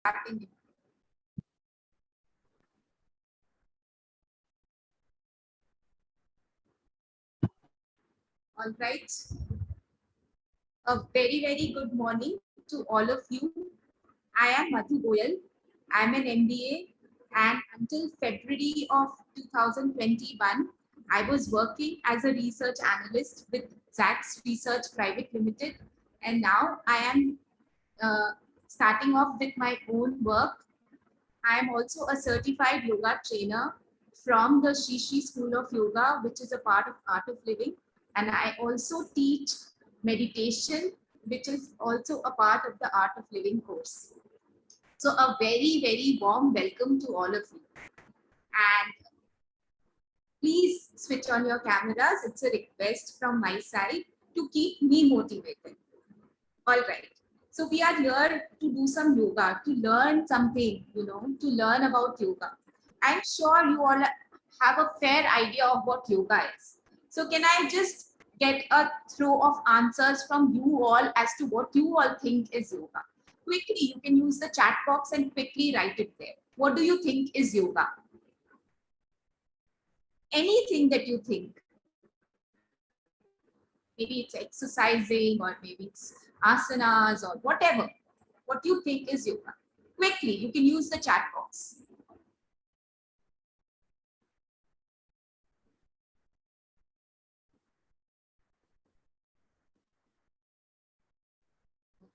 starting. All right. A very good morning to all of you. I am Madhu Goyal. I am an MBA, and until February of 2021, I was working as a research analyst with Zacks Research Private Limited, and now I am starting off with my own work. I am also a certified yoga trainer from the Shishi School of Yoga, which is a part of Art of Living. And I also teach meditation, which is also a part of the Art of Living course. So a very warm welcome to all of you. And please switch on your cameras. It's a request from my side to keep me motivated. All right. So we are here to do some yoga, to learn something, to learn about yoga. I'm sure you all have a fair idea of what yoga is. So can I just get a throw of answers from you all as to what you all think is yoga? Quickly, you can use the chat box and quickly write it there. What do you think is yoga? Anything that you think. Maybe it's exercising or maybe it's asanas or whatever. What you think is yoga. Quickly, you can use the chat box.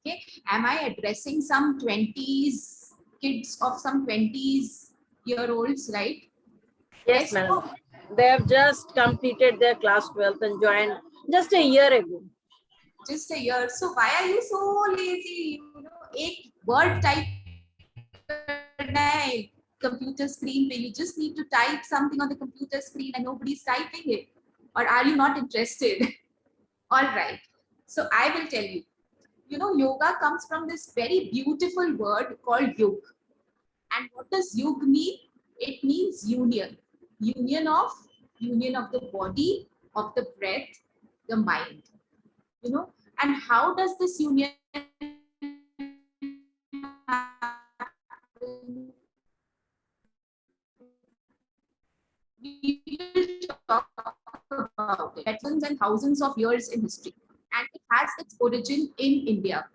Okay, am I addressing some 20s kids of some 20-year-olds, right? Yes, ma'am. They have just completed their class 12th and joined just a year ago. Just a year. So why are you so lazy? एक word type करना है computer screen पे. You just need to type something on the computer screen and nobody's typing it. Or are you not interested? All right. So I will tell you. Yoga comes from this very beautiful word called yug. And what does yug mean? It means union. Union of the body, of the breath, the mind. And how does this union happen? We will talk about it. Thousands of years in history. And it has its origin in India.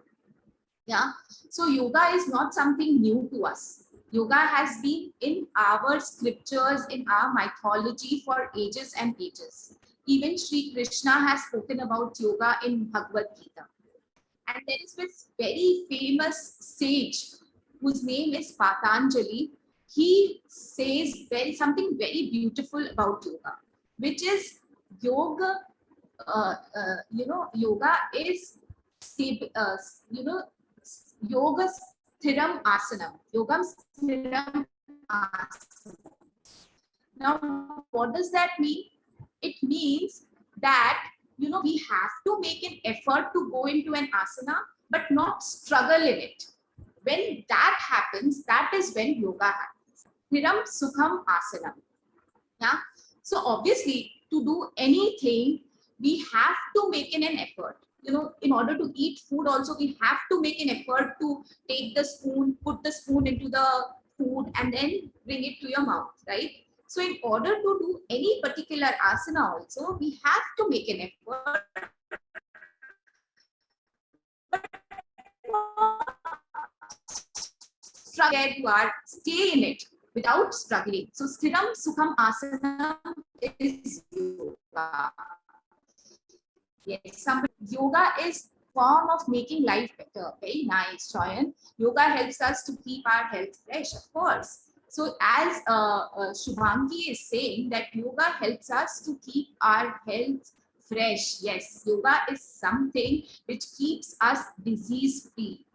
Yeah. So yoga is not something new to us. Yoga has been in our scriptures, in our mythology for ages and ages. Even Sri Krishna has spoken about yoga in Bhagavad Gita. And there is this very famous sage whose name is Patanjali. He says something very beautiful about yoga, which is yoga. Yoga is yoga sthiram asanam. Yoga sthiram asanam. Now, what does that mean? It means that we have to make an effort to go into an asana, but not struggle in it. When that happens, that is when yoga happens. Sthiram sukham asanam. Yeah. So obviously, to do anything, we have to make an effort. In order to eat food, also we have to make an effort to take the spoon, put the spoon into the food, and then bring it to your mouth, right? So in order to do any particular asana, also we have to make an effort. Stay in it without struggling. So sthiram sukham asanam is yoga. Yes, yoga is form of making life better. Very nice, Shayan. Yoga helps us to keep our health fresh, of course. So as Shubhangi is saying that yoga helps us to keep our health fresh. Yes, yoga is something which keeps us disease free,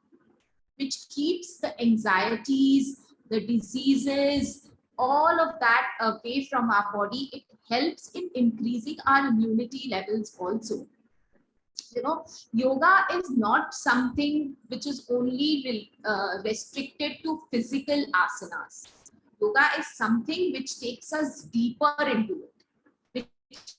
which keeps the anxieties, the diseases, all of that away from our body. It helps in increasing our immunity levels also. Yoga is not something which is only restricted to physical asanas. Yoga is something which takes us deeper into it, which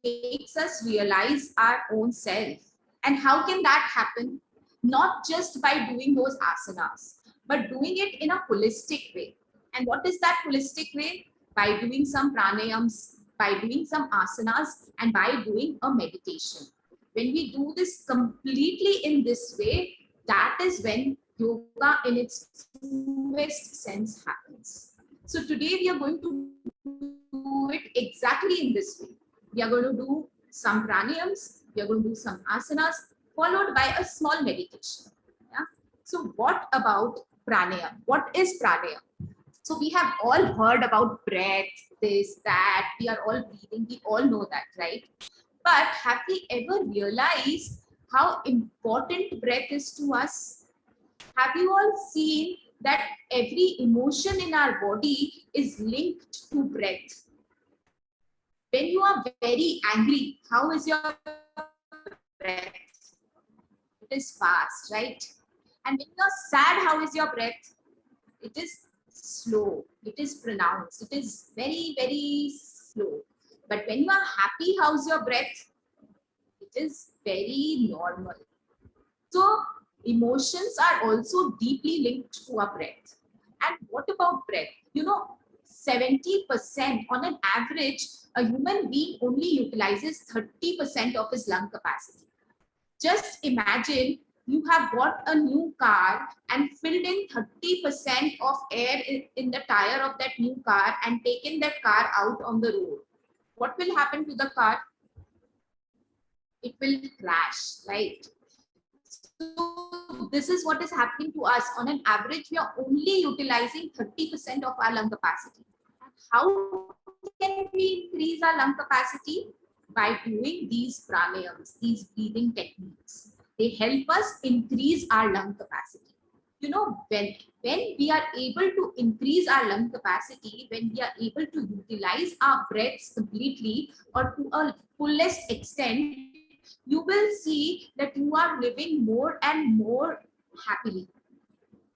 makes us realize our own self. And how can that happen? Not just by doing those asanas, but doing it in a holistic way. And what is that holistic way? By doing some pranayams, by doing some asanas, and by doing a meditation. When we do this completely in this way, that is when yoga in its truest sense happens. So today we are going to do it exactly in this way. We are going to do some pranayams, we are going to do some asanas, followed by a small meditation. Yeah. So what about pranayam? What is pranayam? So we have all heard about breath, this, that, we are all breathing, we all know that, right? But have we ever realized how important breath is to us? Have you all seen that every emotion in our body is linked to breath? When you are very angry, how is your breath? It is fast, right? And when you are sad, how is your breath? It is slow, it is pronounced, it is very, very slow. But when you are happy, how's your breath? It is very normal. So emotions are also deeply linked to our breath. And what about breath? 70% on an average, a human being only utilizes 30% of his lung capacity. Just imagine you have bought a new car and filled in 30% of air in the tire of that new car and taken that car out on the road. What will happen to the car? It will crash, right? So this is what is happening to us. On an average, we are only utilizing 30% of our lung capacity. How can we increase our lung capacity? By doing these pranayams, these breathing techniques. They help us increase our lung capacity. When we are able to increase our lung capacity, when we are able to utilize our breaths completely or to a fullest extent, you will see that you are living more and more happily,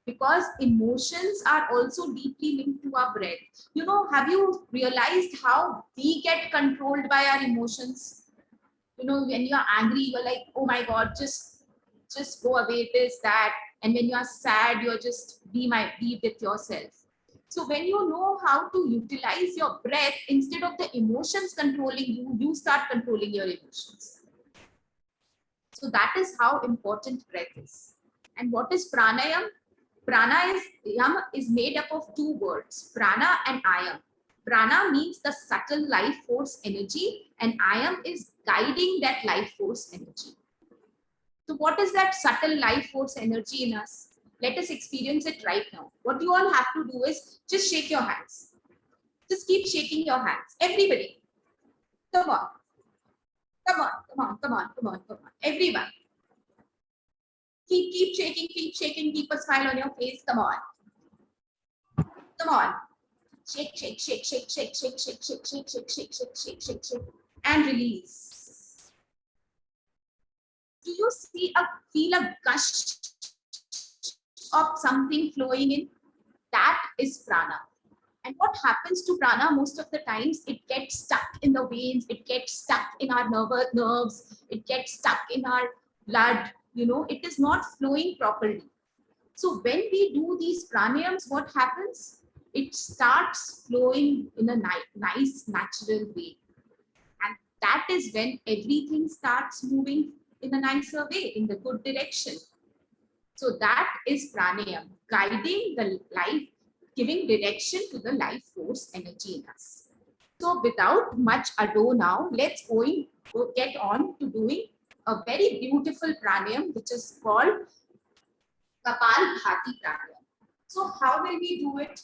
because emotions are also deeply linked to our breath. Have you realized how we get controlled by our emotions? When you are angry, you're like, oh my god, just go away, this, that. And when you are sad, you're just be with yourself. So when you know how to utilize your breath, instead of the emotions controlling you, you start controlling your emotions. So that is how important breath is. And what is pranayam? Pranayam is made up of two words, prana and ayam. Prana means the subtle life force energy, and ayam is guiding that life force energy. So what is that subtle life force energy in us? Let us experience it right now. What you all have to do is just shake your hands. Just keep shaking your hands. Everybody. Come on. Come on. Come on. Come on. Come on. Come on. Everyone. Keep shaking. Keep shaking. Keep a smile on your face. Come on. Come on. Shake, shake, shake, shake, shake, shake, shake, shake, shake, shake, shake, shake, shake, shake, shake, and release. Do you feel a gush of something flowing in? That is prana. And what happens to prana most of the times? It gets stuck in the veins, it gets stuck in our nerves, it gets stuck in our blood. It is not flowing properly. So when we do these pranayams, what happens? It starts flowing in a nice, natural way. And that is when everything starts moving in a nicer way, in the good direction. So that is pranayam, guiding the life, giving direction to the life force energy in us. So without much ado now, let's go get on to doing a very beautiful pranayam, which is called Kapalbhati pranayam. So how will we do it?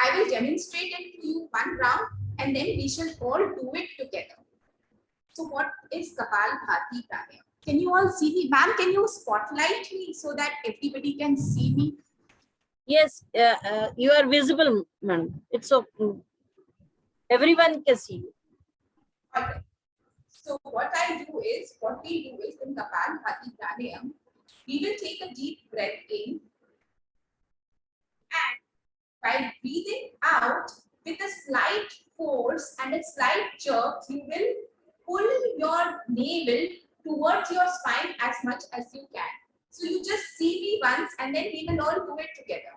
I will demonstrate it to you one round, and then we shall all do it together. So what is Kapalbhati pranayam? Can you all see me? Ma'am, can you spotlight me so that everybody can see me? Yes, you are visible, man. It's okay. Everyone can see you. Okay. So what we do is in Kapalbhati pranayam, we will take a deep breath in, and while breathing out with a slight force and a slight jerk, you will pull your navel towards your spine as much as you can. So you just see me once and then we will all do it together.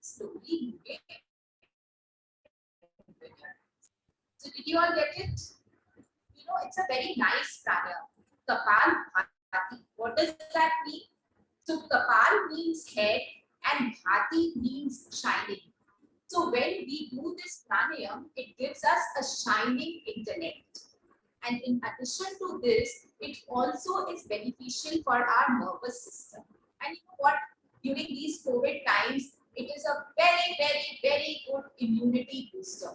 slowly moving. So did you all get it? You know, it's a very nice pranayama. Kapalbhati. What does that mean? So Kapal means head and Bhati means shining. So when we do this pranayam, it gives us a shining intellect. And in addition to this, it also is beneficial for our nervous system. And you know what? During these COVID times, it is a very, very, very good immunity booster.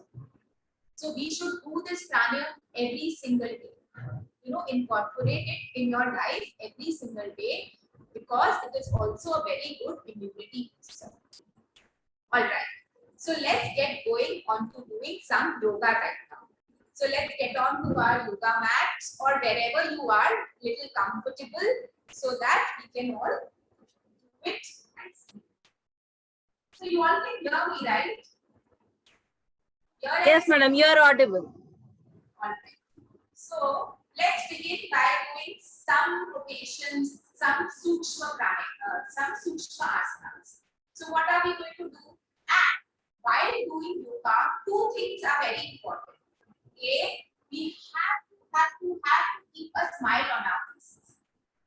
So we should do this pranayam every single day. You know, incorporate it in your life every single day because it is also a very good immunity booster. All right. So let's get going on to doing some yoga right now. So let's get on to our yoga mats or wherever you are, little comfortable so that we can all do it and see. So you all can hear me, right? Yes, madam, you are audible. All right. So let's begin by doing some rotations, some sukshma asanas. So what are we going to do? And while doing yoga, two things are very important. A, we have to keep a smile on our faces.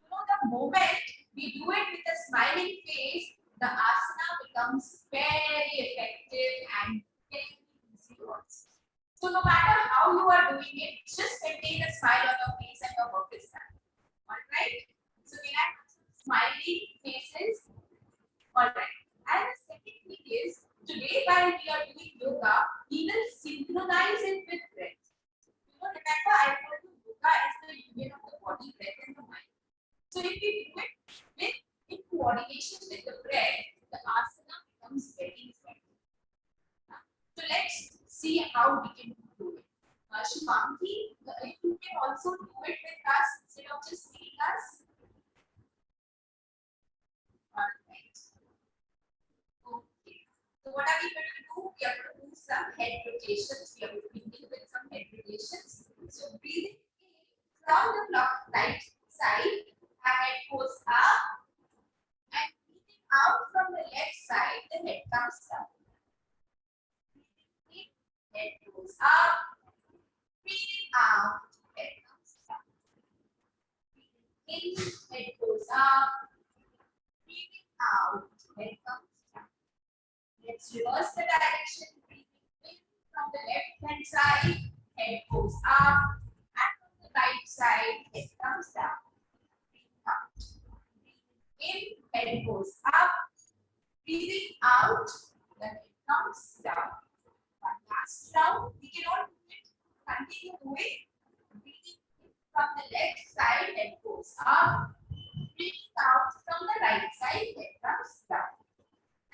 You know, the moment we do it with a smiling face, the asana becomes very effective and very easy also. So no matter how you are doing it, just maintain a smile on your face and your work is done. All right. So we have smiling faces. All right. And the second thing is, today while we are doing yoga, we will synchronize it with breath. You know, remember I told you yoga is the union of the body, breath, and the mind. So if we do it in coordination with the breath, the asana becomes very effective. So let's see how we can do it. Shivangi, you can also do it with us instead of just seeing us. Alright. Okay. So what are we going to do? We are going to do some head rotations. We are going to begin with some head rotations. So breathing in from the right side, our head goes up, and breathing out from the left side, the head comes down. Breathing in, head goes up. Breathing out, head comes down. Breathing in, head goes up. Breathing out, head comes down. Let's reverse the direction. Breathing in from the left hand side, head goes up. And from the right side, head comes down. Breathing out. Breathing in, head goes up. Breathing out, the head comes down. One last round. We cannot do it. Continue doing. Breathing in from the left side, head goes up. Breathing out from the right side, head comes down.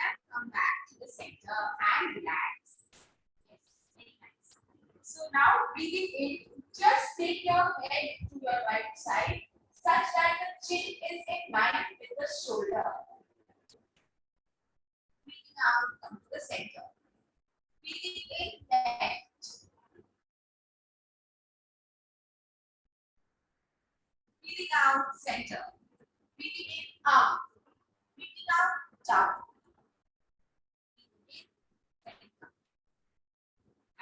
And come back to the center and relax. Yes, very nice. So now breathing in, just take your head to your right side such that the chin is in line with the shoulder. Breathing out, come to the center. Breathing in, left. Breathing out, center. Breathing in, up. Breathing out, down. Breathing in, center.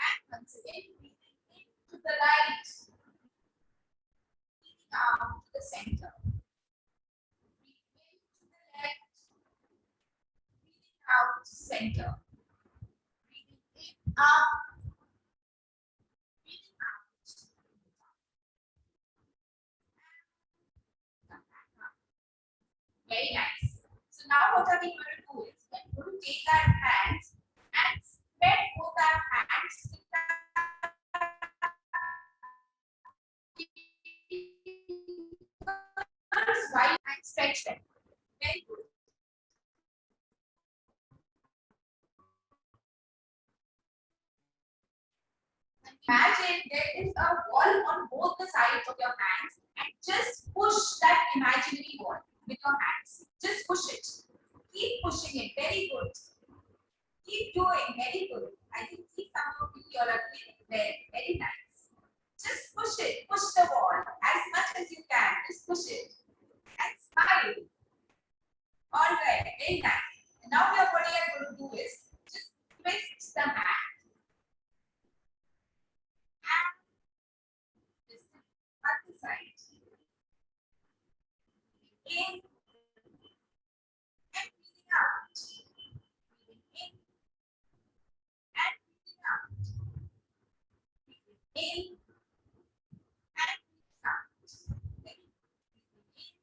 And once again, breathing in to the right. Breathing out to the center. Breathing in to the left. Breathing out, center. Breathing in, up. Breathing out. Very nice. So now what are we going to do is we're going to take our hands and spread both our hands wide and stretch them. Very good. Imagine there is a wall on both the sides of your hands and just push that imaginary wall with your hands. Just push it. Keep pushing it. Very good. Keep doing. Very good. I can see some of you are doing very nice. Just push it. Push the wall as much as you can. Just push it. And smile. All right. Very nice. And now what we are going to do is in and breathing out. Breathing in and breathing out. Breathing in and breathing out. Very breathing in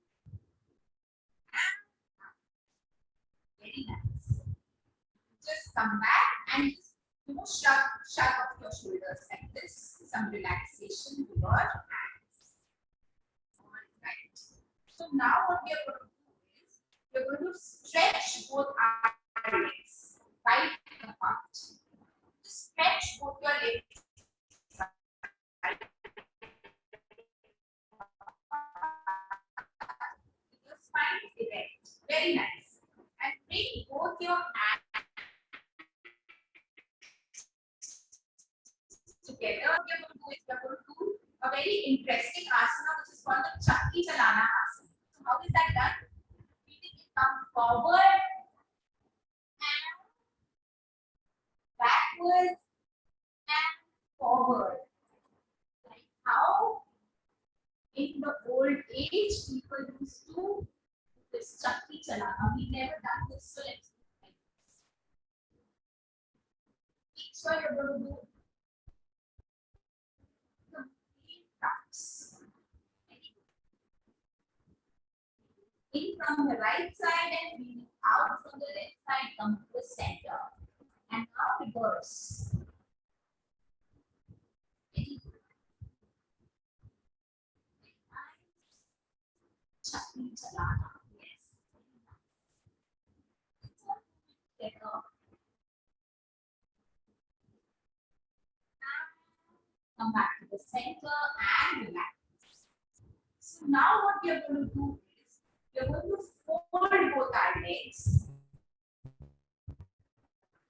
and out. Very nice. Just come back and just shrug off your shoulders like this. Some relaxation to your hands. Alright. So now what we are going to do is we are going to stretch both our legs right apart. Just stretch both your legs. Your spine is erect. Very nice. And bring both your hands together. What we are going to do is we are going to do a very interesting asana which is called the Chakki Chalana asana. So how is that done? Breathing in, come forward and backwards and forward. Like how in the old age people used to do this Chakki Chalana. We never done this, so let's do it like this. Make sure you're going to do complete taps. In from the right side and breathing out from the left side, come to the center. And now reverse. Very good. Very nice. Chakki Chalana. Yes. Very nice. Together. Come back to the center and relax. So now what we are going to do is we are going to fold both our legs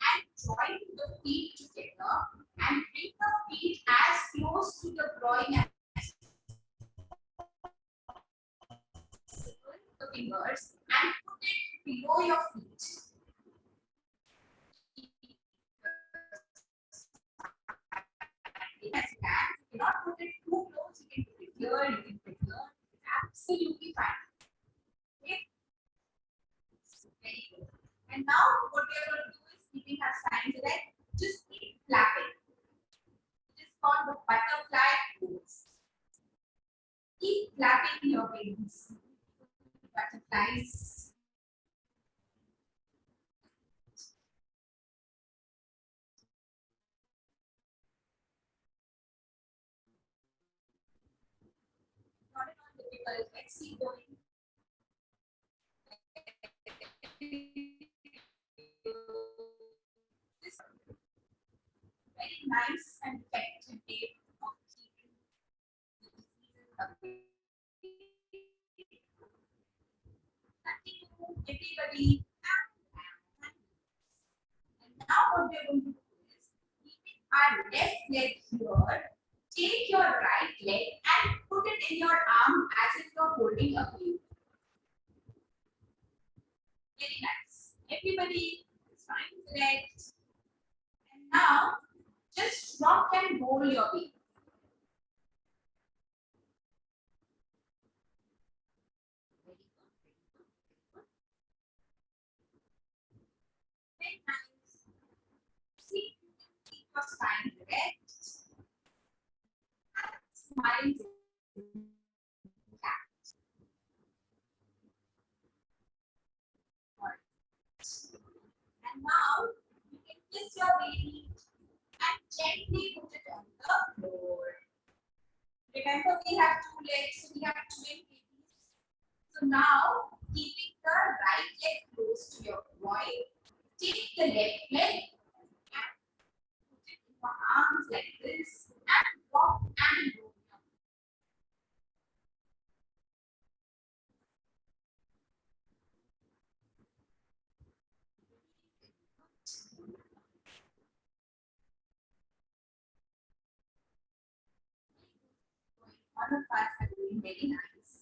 and join the feet together and bring the feet as close to the groin as possible, the fingers, and put it below your feet. As you can. You cannot put it too close, you can put it here, you can put it here. It's absolutely fine. Okay? Very good. And now what we are going to do is keeping our spine erect, just keep flapping. It is called the butterfly pose. Keep flapping your wings. Butterflies. Not at all difficult. Let's keep going. This very nice and effective way of keeping the diseases away. Everybody. And now what we are going to do is keeping our left leg here. Take your right leg and put it in your arm as if you're holding a plate. Very nice. Everybody, spine erect. And now just rock and roll your weight. Very nice. See, keep your spine erect. And smile. And now you can kiss your baby and gently put it on the floor. Remember, we have two legs, so we have twin babies. So now, keeping the right leg close to your groin, take the left leg and put it in your arms like this and rock and roll. All of us are doing very nice.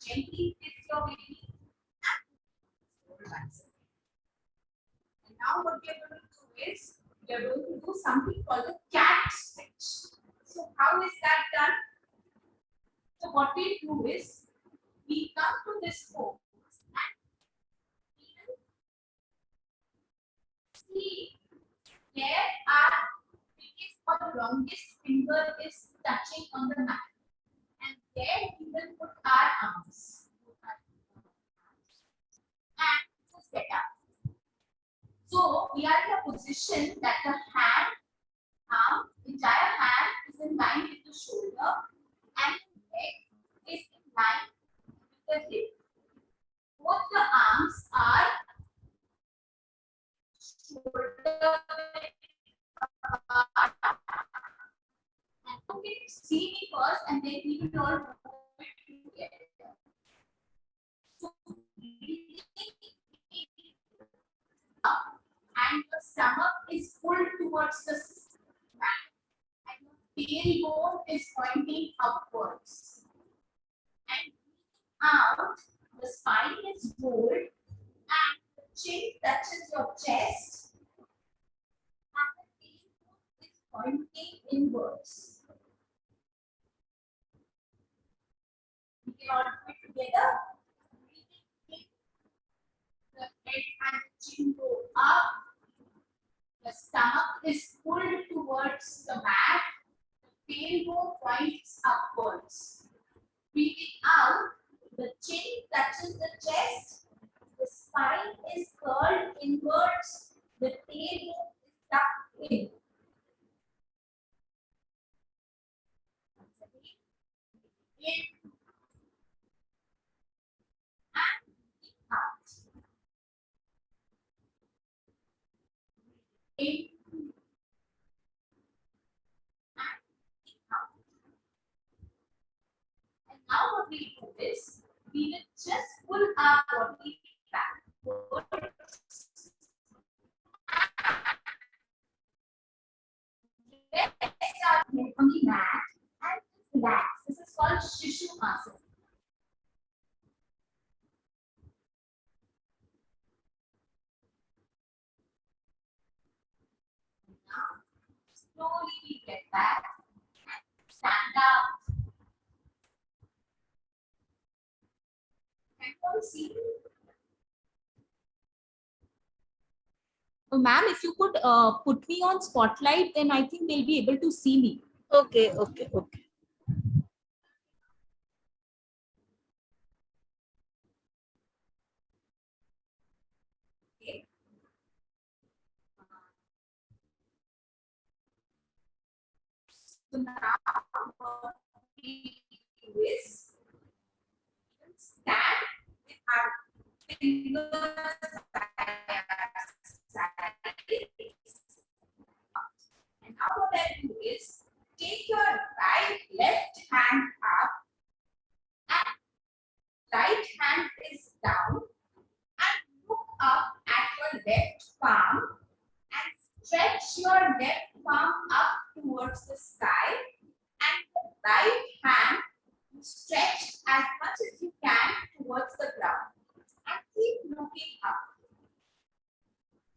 Gently kiss your baby and once again. And now what we are going to do is we are going to do something called the cat stretch. So how is that done? So what we do is we come to this pose and we will see where our biggest or the longest finger is touching on the mat. And there we will put our arms. And just get up. So we are in a position that the hand, entire hand is in line with the shoulder and the leg is in line with the hip. Both the arms are shoulder apart. And okay, see me first and then we will all move it together. So up and your stomach is pulled towards the back and your tailbone is pointing upwards. And out, the spine is rolled and the chin touches your chest and the tailbone is pointing inwards. We can all do it together. The head and the chin go up. The stomach is pulled towards the mat. The tailbone points upwards. Breathing out, the chin touches the chest. The spine is curled inwards. The tailbone is tucked in. In and out. In and out. And now what we do is, we will just pull our body backwards. Rest our head on the mat and relax. This is called Shishu Asana. Now, slowly we get back and stand up. Can you see? Ma'am, if you could put me on spotlight, then I think they'll be able to see me. Okay, okay, okay. Okay. So now what we do is stand with our fingers by our sides. And now what I do is take your left hand up and right hand is down and look up at your left palm and stretch your left palm up towards the sky and the right hand you stretch as much as you can towards the ground and keep looking up.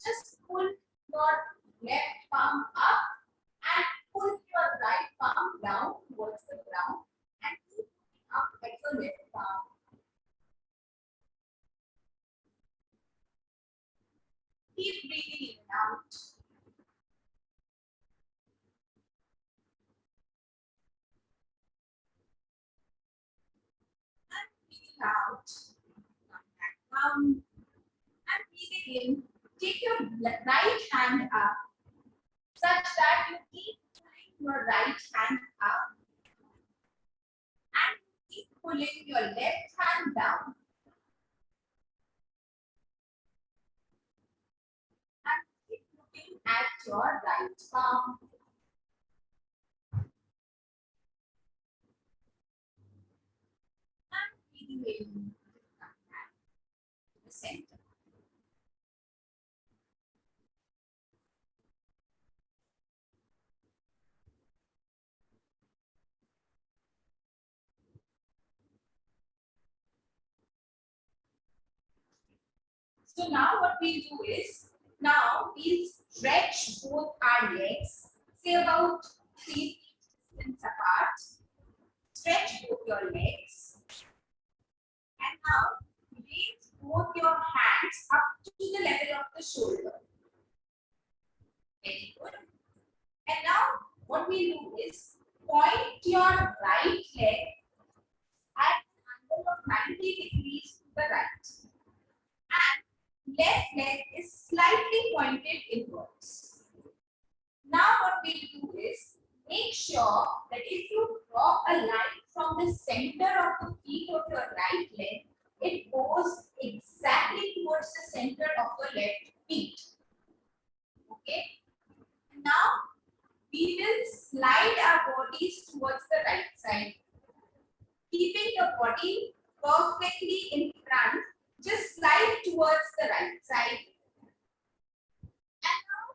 Just pull your left palm up and pull your right palm down towards the ground and keep looking up at your left palm. Keep breathing in and out. And breathing out. Come back down. And breathing in. Take your right hand up such that you keep pulling your right hand up and keep pulling your left hand down. And keep looking at your right palm. And breathing in. Come back to the center. So now what we'll do is, now we'll stretch both our legs, say about 3 feet distance apart. Stretch both your legs. And now raise both your hands up to the level of the shoulder. Very good. And now what we do is point your right leg at an angle of 90 degrees to the right. And left leg is slightly pointed inwards. Now what we do is make sure that if you draw a line from the center of the feet of your right leg, it goes exactly towards the center of your left feet. Okay. Now we will slide our bodies towards the right side, keeping the body perfectly in front. Just slide towards the right side. And now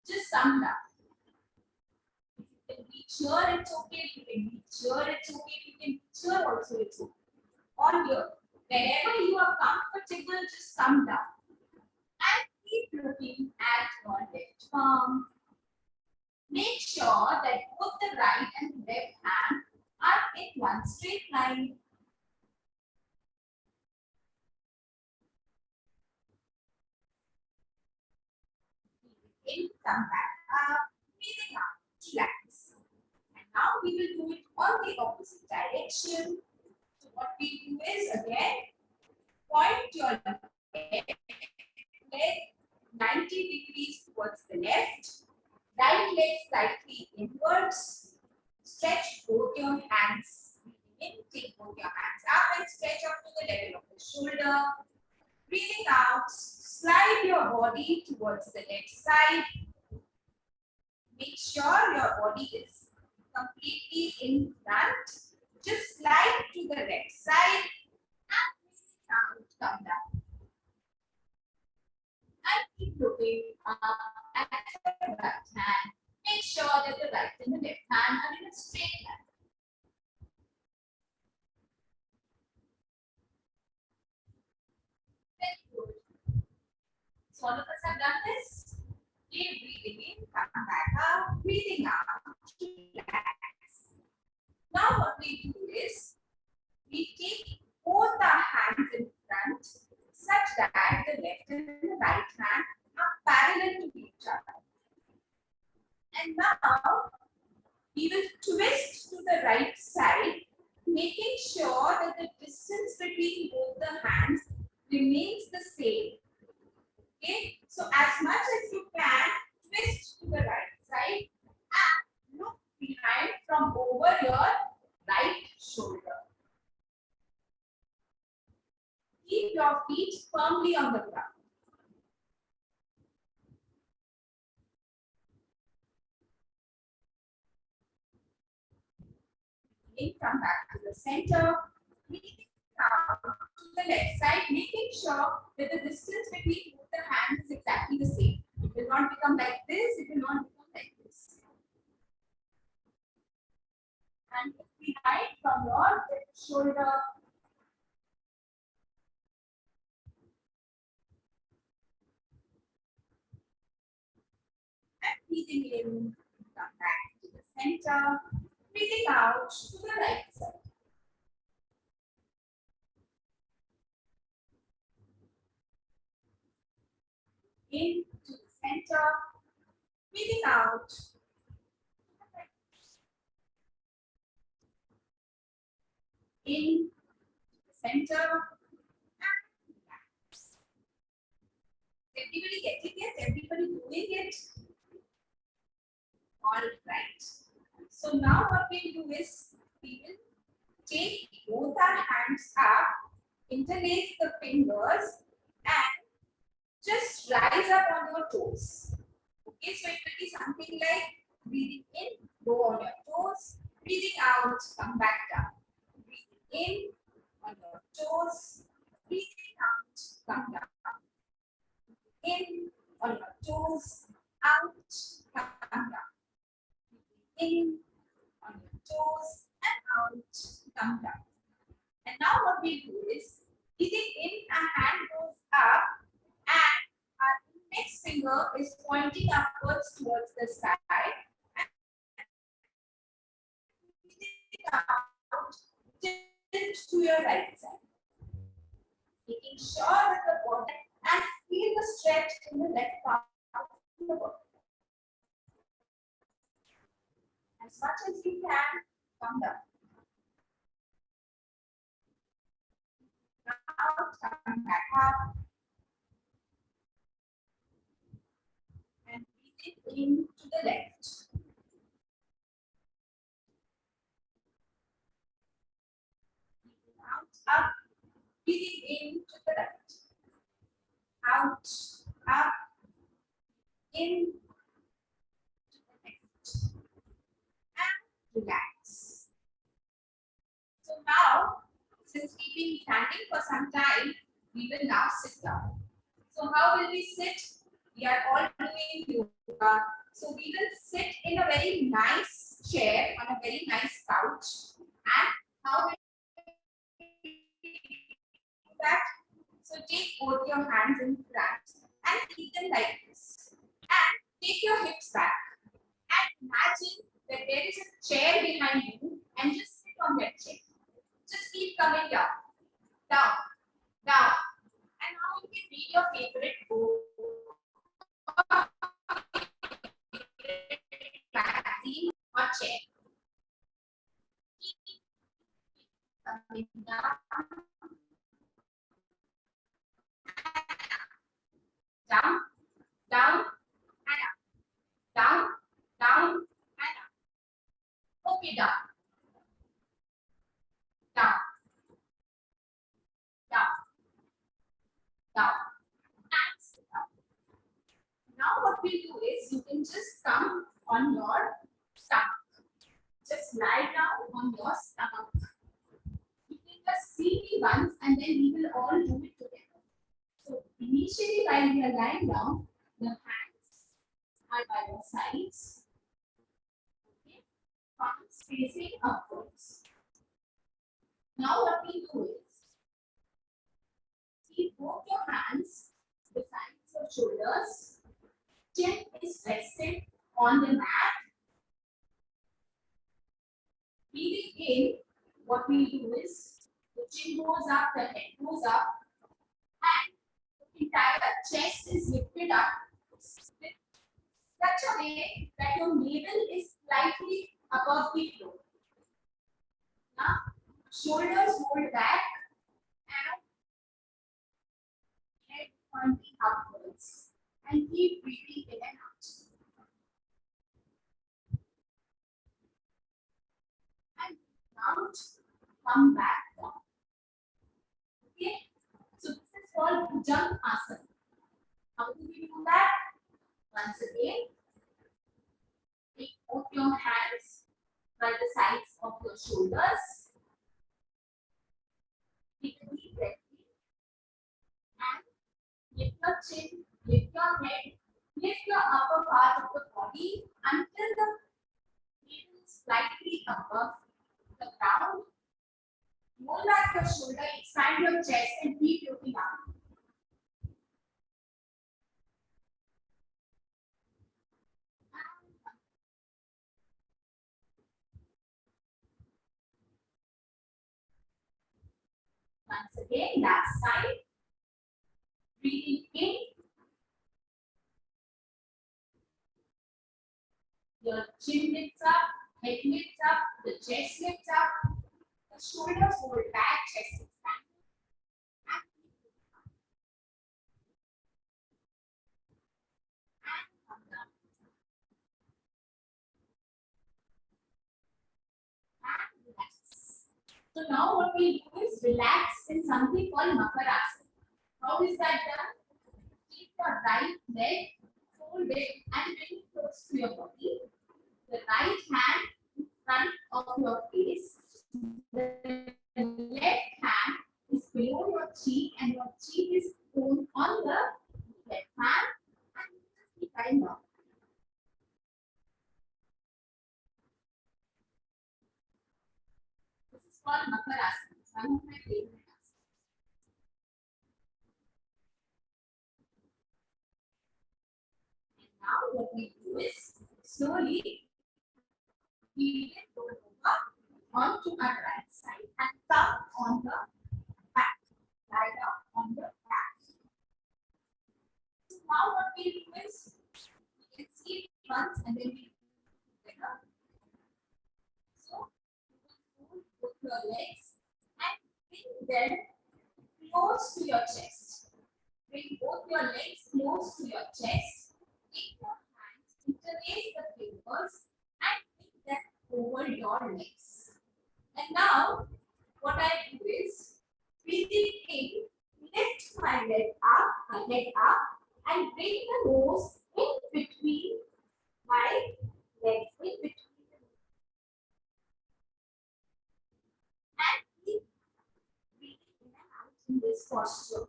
just come down. If you can reach here, it's okay. If you can reach here, it's okay. If you can reach here also, it's okay. Or here. Wherever you are comfortable, just come down. And keep looking at your left palm. Make sure that both the right and left hand are in one straight line. In, come back up, breathing out, relax. And now we will do it on the opposite direction. So what we do is again, point your leg 90 degrees towards the left, right leg slightly inwards. Stretch both your hands. In, take both your hands up and stretch up to the level of the shoulder. Breathing out, slide your body towards the left side. Make sure your body is completely in front. Just slide to the left side and breathing out, come down. And keep looking up at the right hand. Make sure that the right and the left hand are in a straight line. Very good. So all of us have done this. Keep breathing in, come back up, breathing out, relax. Now what we do is, we take both our hands in front such that the left and the right hand are parallel to each other. And now we will twist to the right side, making sure that the distance between both the hands remains the same. Okay, so as much as you can, twist to the right side and look behind from over your right shoulder. Keep your feet firmly on the ground. Come back to the center. Breathing out to the left side, making sure that the distance between both the hands is exactly the same. It will not become like this, it will not become like this. And behind from your left shoulder. And breathing in, come back to the center. Breathing out to the right side. In to the center. Breathing out. In to the center. And relax. Everybody getting it? Everybody doing it? All right. So now what we'll do is we will take both our hands up, interlace the fingers, and just rise up on your toes. Okay, so it will be something like breathing in, go on your toes, breathing out, come back down. Breathing in on your toes, breathing out, come down. In on your toes, out, come down. In on your toes and out, come down. And now what we do is, breathing in, our hand goes up and our index finger is pointing upwards towards the sky. And breathing out, to your right side. Making sure that the body and feel the stretch in the left part of the body. As much as you can, come down. Now, come back up. And breathe in to the left. Out, up. Breathing in to the right. Out, up, in to the left. And relax. So now, since we've been standing for some time, we will now sit down. So how will we sit? We are all doing yoga. So we will sit in a very nice chair on a very nice couch. And how will we do that? So take both your hands in front and keep them like this. And take your hips back. And imagine that there is a chair behind you and just sit on that chair. Just keep coming down, down, down. And now you can read your favorite book, magazine, or chair. Keep coming down, down, down, and up. Down, down, and up. Okay, down. Down, down, down, and sit down. Now what we do is you can just come on your stomach. Just lie down on your stomach. You can just see me once and then we will all do it together. So initially while we are lying down, the hands are by your sides. Okay. Palms facing upwards. Now what we do is keep both your hands beside your shoulders. Chin is rested on the mat. Breathing in, what we do is the chin goes up, the head goes up, and the entire chest is lifted up with such a way that your navel is slightly above the floor. Now, shoulders hold back and head pointing upwards, and keep breathing in and out. And out, come back down. Okay, so this is called Bhujangasana. How do we do that? Once again, take both your hands by the sides of your shoulders. Take a deep breath in and lift your chin, lift your head, lift your upper part of the body until the navel is slightly above the ground. Roll back your shoulder, expand your chest, and keep looking up. Once again, last side. Breathing in. Your chin lifts up, head lifts up, the chest lifts up, the shoulders hold back, chest expand. And keep looking up. And come down. And relax. So now what we do is relax in something called Makarasana. How is that done? Keep your right leg folded and bring it close to your body. The right hand in front of your face. The left hand is below your cheek and your cheek is on the left hand. And just keep lying down. This is called Makarasana. It's one of my favorite asanas. And now what we do is slowly we will roll over onto our right side and come on the back. Lie down on the back. So now what we do is we can see it once and then we together. So you will fold both your legs and bring them close to your chest. Bring both your legs close to your chest. Take your hands, interlace the fingers and bring them over your legs. And now, what I do is, breathing in, lift my head up, and bring the nose in between my legs, in between the and keep breathing in and out in this posture.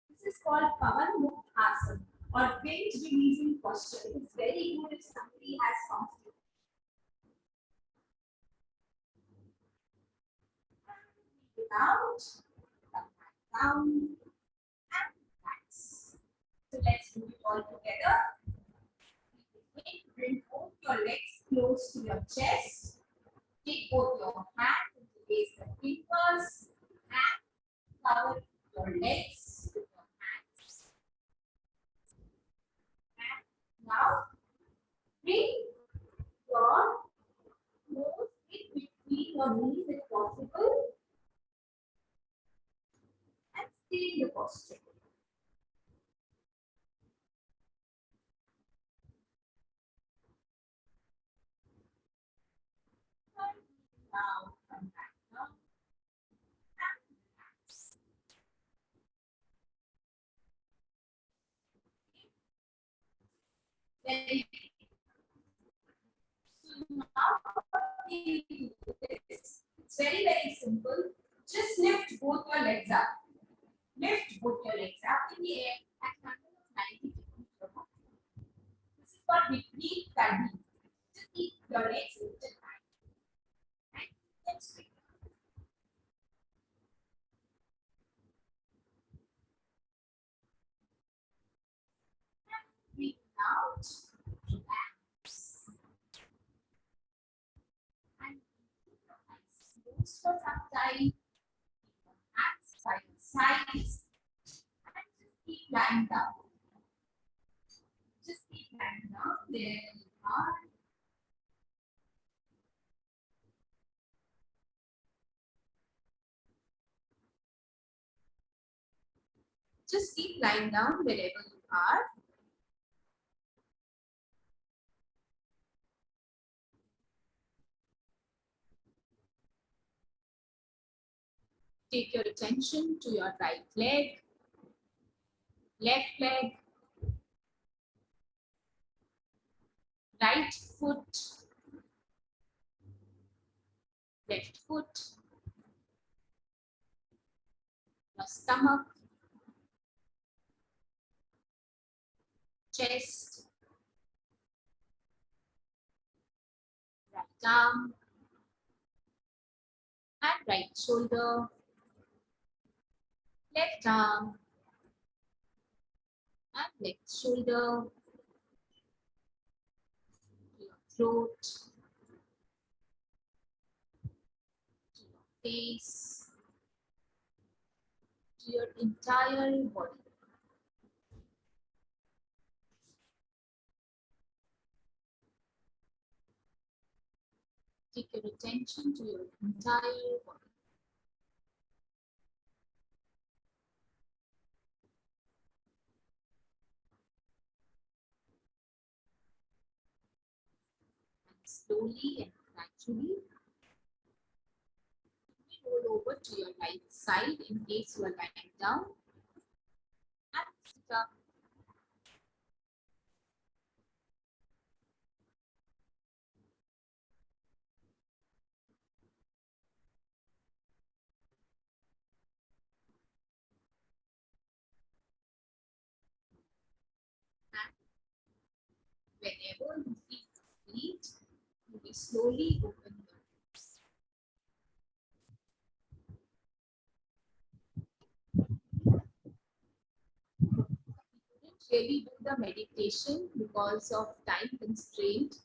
This is called Pavan Mukta Asana or wind releasing posture. It is very good if somebody has constipation. Breathe out, come back down, and relax. So let's do it all together. Bring both your legs close to your chest. Take both your hands and place the fingers and cover your legs with your hands. And now bring your nose in between your knees if possible and stay in the posture. Now come back down and relax. Very good. So now what we do is, it's very simple. Just lift both your legs up. Lift both your legs up in the air at an angle of 90 degrees from the floor. This is what we need that. Just keep your legs lifted high. And then straight. And breathe out. Relax. And keep your hands closed for some time. Keep your hands by your sides. And just keep lying down. Just keep lying down. There you are. Just keep lying down wherever you are. Take your attention to your right leg, left leg, right foot, left foot, your stomach, chest, right arm, and right shoulder, left arm, and left shoulder, your throat, to your face, to your entire body. Take your attention to your entire body. And slowly and gradually, roll over to your right side in case you are lying down. And sit up. Whenever you feel complete, you will slowly open your lips. We couldn't really do the meditation because of time constraint.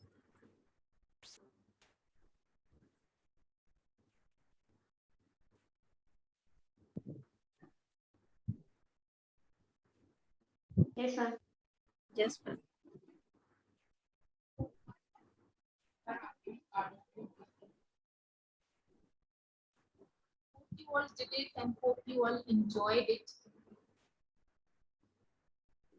Yes, ma'am. Yes, ma'am. You all did it and hope you all enjoyed it.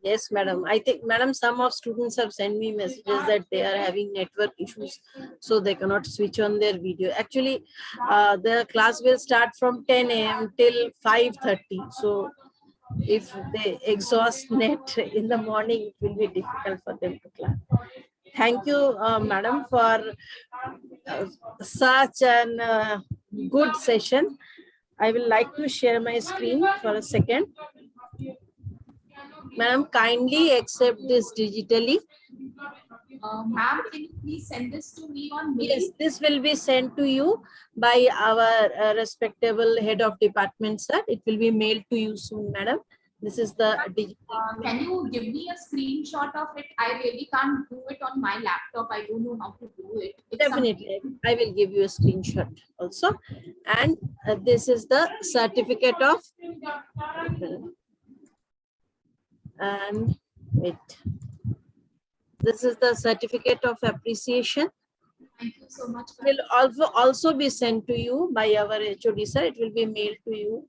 Yes, madam. I think, madam, some of students have sent me messages that they are having network issues, so they cannot switch on their video. Actually, the class will start from 10 a.m. till 5:30. So if they exhaust net in the morning, it will be difficult for them to class. Thank you, madam, for such an good session. I will like to share my screen for a second. Madam, kindly accept this digitally. Ma'am, can you please send this to me on mail? Yes, this will be sent to you by our respectable head of department, sir. It will be mailed to you soon, madam. This is the digital. Can you give me a screenshot of it? I really can't do it on my laptop. I don't know how to do it. It's Definitely, I will give you a screenshot also. And this is the certificate of, and wait. This is the certificate of appreciation. Thank you so much. It will also be sent to you by our HOD, sir. It will be mailed to you.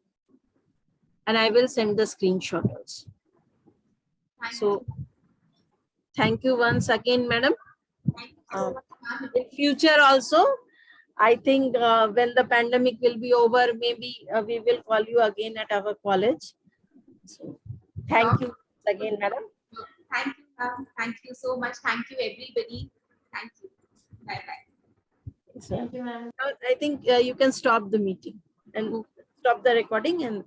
And I will send the screenshot also. So, thank you once again, madam. Thank you so much, ma'am. In future also, I think when the pandemic will be over, maybe we will call you again at our college. So, thank you again, madam. Thank you, ma'am. Thank you so much. Thank you, everybody. Thank you. Bye-bye. Thank you, ma'am. I think you can stop the meeting and stop the recording and